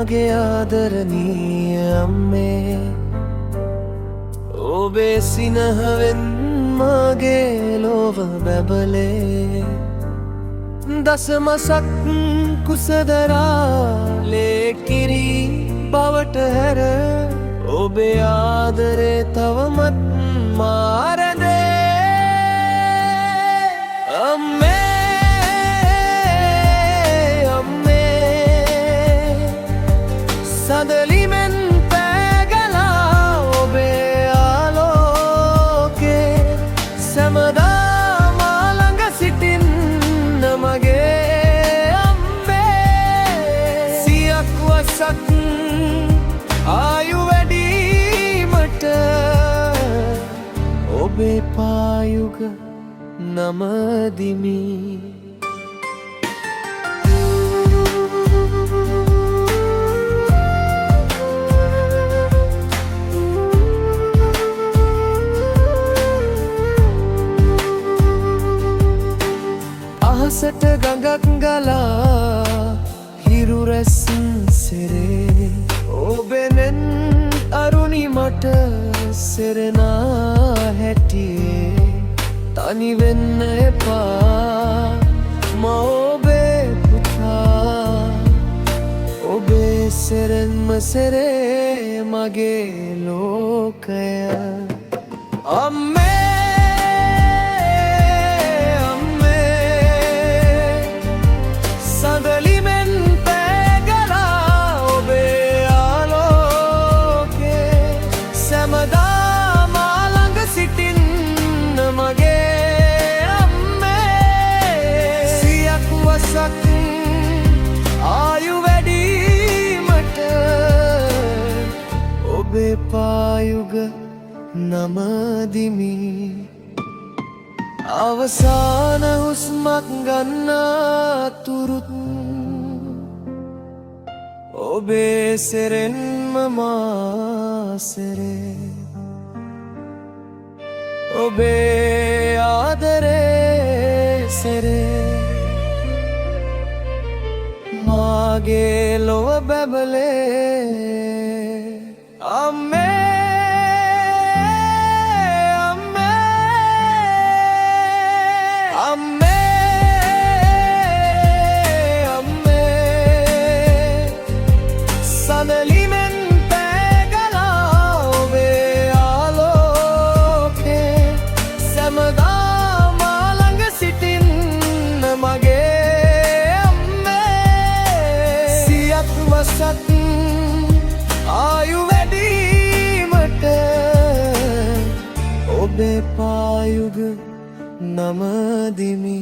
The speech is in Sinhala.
මාගේ ආදරණීය අම්මේ ඔබේ සිනහවෙන් මාගේ ලොව බැබලේ දසමසක් කුසදරා ලේකිරි බවට හැර ඔබේ ආදරේ තවමත් මාරදේ අම්මේ අම්මේ සඳලිමෙන් පෑගලා ඔබේ ආලෝකේ සැමදා මා ළඟ සිටින්න මගේ අම්මේ සියක් වසක් ආයු වැඩීමට ඔබේ පායුග නමදිමි අහසට ගඟක් ගලා හිරු රැස් සෙරේ ඔබෙනෙන් අරුණි මට සෙරෙනා හැටියේ තනි වෙන්න එපා මා ඔබේ පුතා ඔබේ සෙරෙන්ම සෙරේ මගේ ලෝකය අම්මේ ආයු වැඩීමට ඔබේ පායුග නමදිමි අවසාන හුස්මක් ගන්නා තුරුත් ඔබේ සෙරෙන්ම මා සෙරේ ඔබේ ආදරේ සෙරේ මාගේ ලොව බැබලේ අම්මේ අම්මේ අම්මේ අම්මේ සඳලිමෙන් පෑගලා ඔබේ ආලෝකේ සැමදා මා ළඟ සිටින්න මගේ වසක් ආයු වැඩීමට ඔබේ පායුග නමදිමි